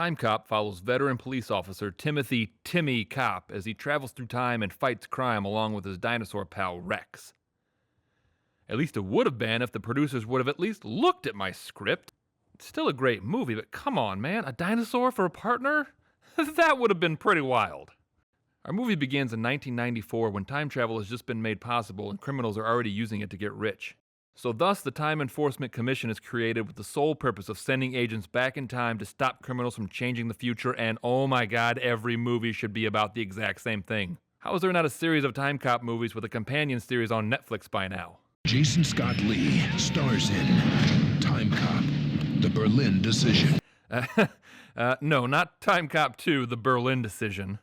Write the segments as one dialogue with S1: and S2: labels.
S1: Timecop follows veteran police officer Timothy "Timmy" Cop as he travels through time and fights crime along with his dinosaur pal Rex. At least it would have been if the producers would have at least looked at my script. It's still a great movie, but come on, man, a dinosaur for a partner? That would have been pretty wild. Our movie begins in 1994 when time travel has just been made possible and criminals are already using it to get rich. So thus, the Time Enforcement Commission is created with the sole purpose of sending agents back in time to stop criminals from changing the future, and oh my god, every movie should be about the exact same thing. How is there not a series of Time Cop movies with a companion series on Netflix by now?
S2: Jason Scott Lee stars in Time Cop, The Berlin Decision.
S1: No, not Time Cop 2, The Berlin Decision.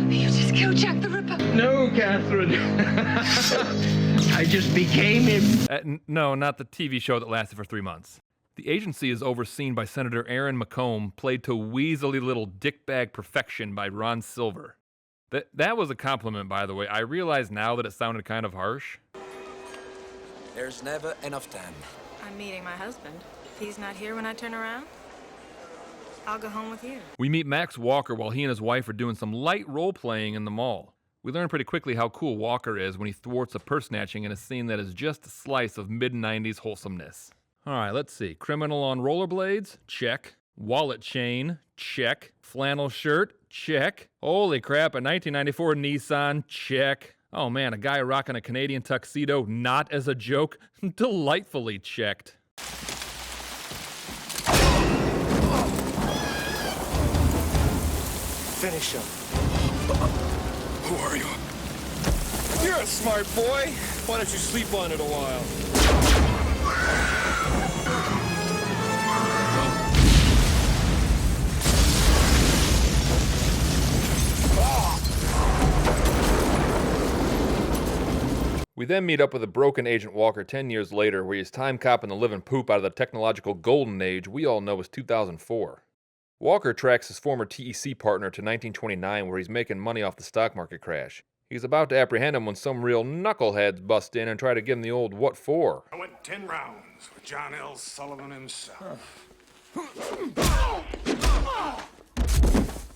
S3: You just killed Jack the Ripper.
S4: No, Catherine. I just became him.
S1: No, not the TV show that lasted for 3 months. The agency is overseen by Senator Aaron McComb, played to weaselly little dickbag perfection by Ron Silver. That was a compliment, by the way. I realize now that it sounded kind of harsh.
S5: There's never enough time.
S6: I'm meeting my husband. If he's not here when I turn around, I'll go home with you.
S1: We meet Max Walker while he and his wife are doing some light role-playing in the mall. We learn pretty quickly how cool Walker is when he thwarts a purse snatching in a scene that is just a slice of mid-90s wholesomeness. Alright, let's see. Criminal on rollerblades? Check. Wallet chain? Check. Flannel shirt? Check. Holy crap, a 1994 Nissan? Check. Oh man, a guy rocking a Canadian tuxedo? Not as a joke? Delightfully checked.
S5: Finish him.
S2: Who are you?
S7: You're a smart boy. Why don't you sleep on it a while?
S1: We then meet up with a broken Agent Walker 10 years later, where he's time copping the living poop out of the technological golden age we all know as 2004. Walker tracks his former TEC partner to 1929, where he's making money off the stock market crash. He's about to apprehend him when some real knuckleheads bust in and try to give him the old what for.
S8: I went 10 rounds with John L. Sullivan himself.
S1: I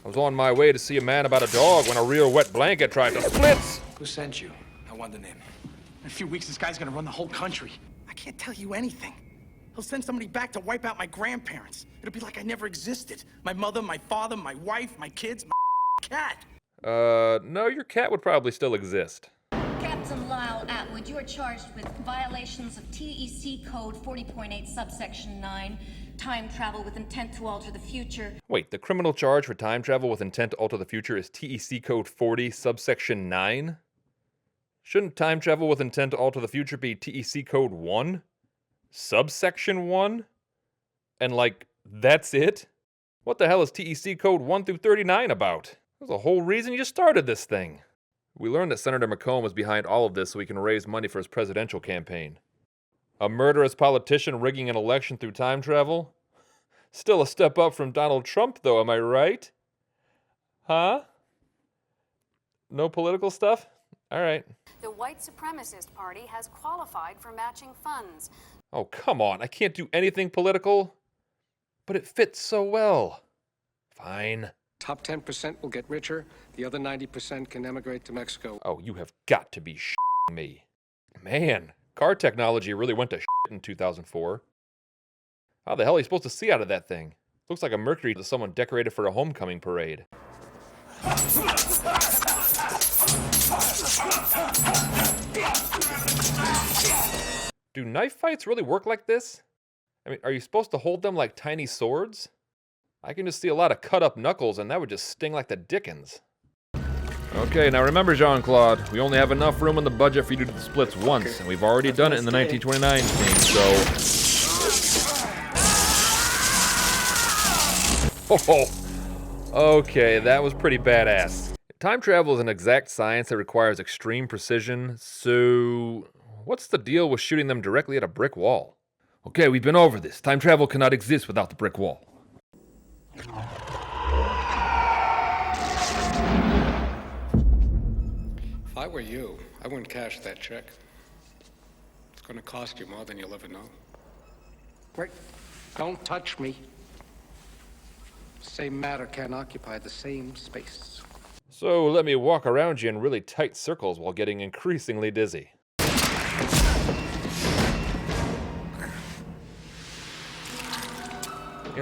S1: was on my way to see a man about a dog when a real wet blanket tried to splits.
S5: Who sent you? I want the name.
S9: In a few weeks, this guy's gonna run the whole country. I can't tell you anything. He'll send somebody back to wipe out my grandparents. It'll be like I never existed. My mother, my father, my wife, my kids, my cat.
S1: No, your cat would probably still exist.
S10: Captain Lyle Atwood, you are charged with violations of TEC Code 40.8 subsection 9, time travel with intent to alter the future.
S1: Wait, the criminal charge for time travel with intent to alter the future is TEC Code 40 subsection 9? Shouldn't time travel with intent to alter the future be TEC Code 1? Subsection 1? And like, that's it? What the hell is TEC Code 1 through 39 about? There's a whole reason you started this thing. We learned that Senator McComb was behind all of this so he can raise money for his presidential campaign. A murderous politician rigging an election through time travel? Still a step up from Donald Trump, though, am I right? Huh? No political stuff? All right.
S11: The white supremacist party has qualified for matching funds.
S1: Oh, come on. I can't do anything political. But it fits so well. Fine.
S12: Top 10% will get richer. The other 90% can emigrate to Mexico.
S1: Oh, you have got to be shitting me. Man, car technology really went to shit in 2004. How the hell are you supposed to see out of that thing? Looks like a Mercury that someone decorated for a homecoming parade. Do knife fights really work like this? I mean, are you supposed to hold them like tiny swords? I can just see a lot of cut-up knuckles, and that would just sting like the dickens. Okay, now remember, Jean-Claude, we only have enough room in the budget for you to do the splits once, and we've already done it in the 1929 scene, so... Oh, okay, that was pretty badass. Time travel is an exact science that requires extreme precision, so... what's the deal with shooting them directly at a brick wall? Okay, we've been over this. Time travel cannot exist without the brick wall.
S12: If I were you, I wouldn't cash that check. It's gonna cost you more than you'll ever know.
S9: Right.
S12: Don't touch me. Same matter can't occupy the same space.
S1: So let me walk around you in really tight circles while getting increasingly dizzy.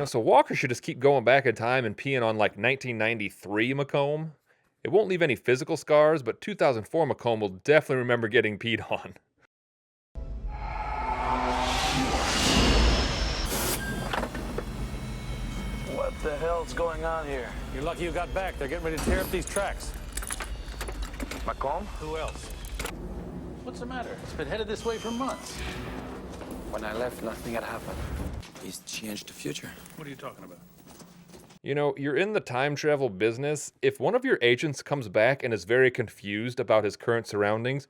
S1: So Walker should just keep going back in time and peeing on like 1993 Macomb. It won't leave any physical scars, but 2004 Macomb will definitely remember getting peed on.
S13: What the hell's going on here?
S14: You're lucky you got back. They're getting ready to tear up these tracks.
S13: Macomb?
S14: Who else? What's the matter? It's been headed this way for months.
S5: When I left, nothing had happened. He's changed the future.
S14: What are you talking about?
S1: You're in the time travel business. If one of your agents comes back and is very confused about his current surroundings,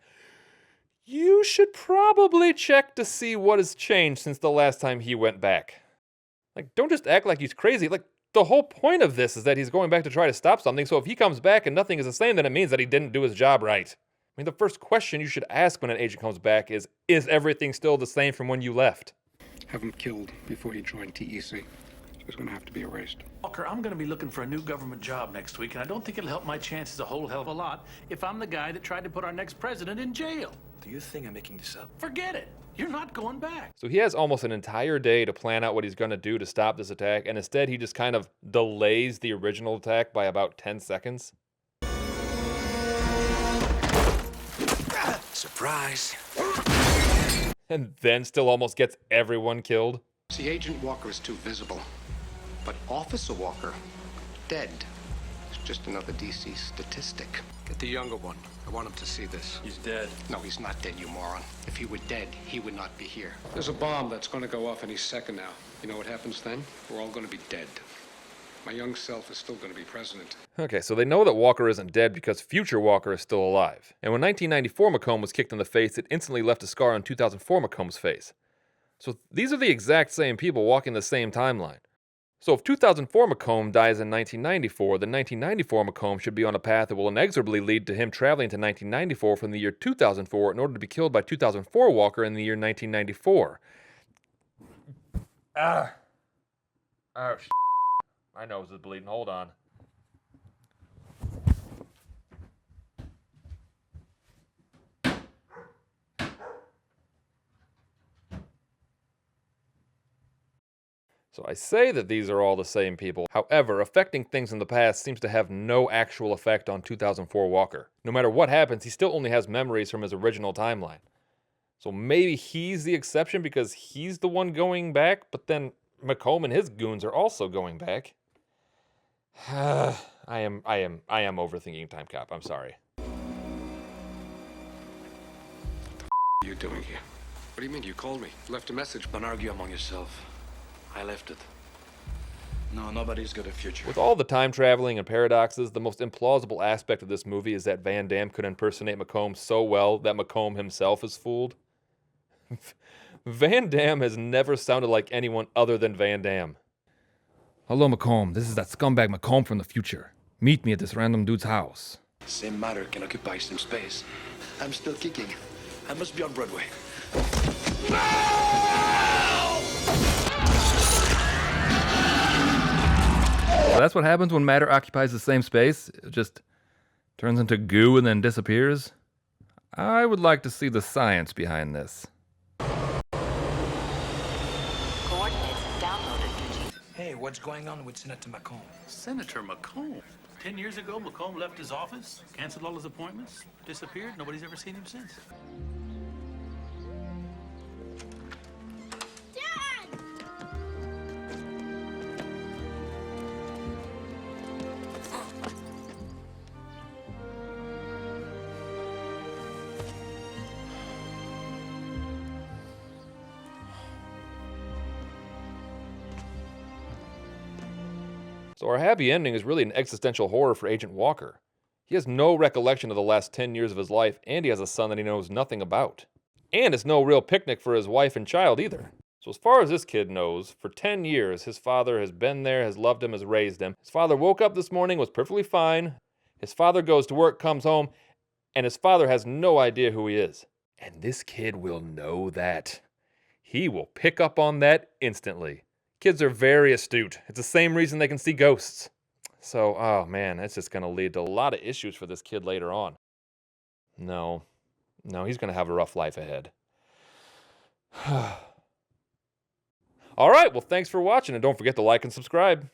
S1: you should probably check to see what has changed since the last time he went back. Like, don't just act like he's crazy. Like, the whole point of this is that he's going back to try to stop something, so if he comes back and nothing is the same, then it means that he didn't do his job right. I mean, the first question you should ask when an agent comes back is everything still the same from when you left?
S12: Have him killed before he joined TEC. So he's going to have to be erased.
S14: Walker, I'm going to be looking for a new government job next week, and I don't think it'll help my chances a whole hell of a lot if I'm the guy that tried to put our next president in jail.
S5: Do you think I'm making this up?
S14: Forget it. You're not going back.
S1: So he has almost an entire day to plan out what he's going to do to stop this attack, and instead he just kind of delays the original attack by about 10 seconds.
S5: Surprise.
S1: And then still almost gets everyone killed.
S12: See, Agent Walker is too visible. But Officer Walker, dead. It's just another DC statistic. Get the younger one. I want him to see this.
S14: He's dead.
S12: No, he's not dead, you moron. If he were dead, he would not be here. There's a bomb that's going to go off any second now. You know what happens then? We're all going to be dead. My young self is still going to be president.
S1: Okay, so they know that Walker isn't dead because future Walker is still alive. And when 1994 Macomb was kicked in the face, it instantly left a scar on 2004 Macomb's face. So these are the exact same people walking the same timeline. So if 2004 Macomb dies in 1994, then 1994 Macomb should be on a path that will inexorably lead to him traveling to 1994 from the year 2004 in order to be killed by 2004 Walker in the year 1994. Oh, shit. My nose is bleeding. Hold on. So I say that these are all the same people. However, affecting things in the past seems to have no actual effect on 2004 Walker. No matter what happens, he still only has memories from his original timeline. So maybe he's the exception because he's the one going back, but then Macomb and his goons are also going back. I am overthinking Timecop. I'm sorry.
S12: What are you doing here? What do you mean? You called me. Left a message.
S5: Don't argue among yourself. I left it. No, nobody's got a future.
S1: With all the time traveling and paradoxes, the most implausible aspect of this movie is that Van Damme could impersonate Macomb so well that Macomb himself is fooled. Van Damme has never sounded like anyone other than Van Damme. Hello, Macomb. This is that scumbag Macomb from the future. Meet me at this random dude's house.
S5: Same matter can occupy some space. I'm still kicking. I must be on Broadway.
S1: So that's what happens when matter occupies the same space. It just turns into goo and then disappears. I would like to see the science behind this.
S5: Hey, what's going on with Senator Macomb?
S14: Senator Macomb? 10 years ago, Macomb left his office, canceled all his appointments, disappeared. Nobody's ever seen him since.
S1: So our happy ending is really an existential horror for Agent Walker. He has no recollection of the last 10 years of his life, and he has a son that he knows nothing about. And it's no real picnic for his wife and child either. So as far as this kid knows, for 10 years, his father has been there, has loved him, has raised him. His father woke up this morning, was perfectly fine. His father goes to work, comes home, and his father has no idea who he is. And this kid will know that. He will pick up on that instantly. Kids are very astute. It's the same reason they can see ghosts. So, oh man, that's just going to lead to a lot of issues for this kid later on. No, he's going to have a rough life ahead. All right, well, thanks for watching, and don't forget to like and subscribe.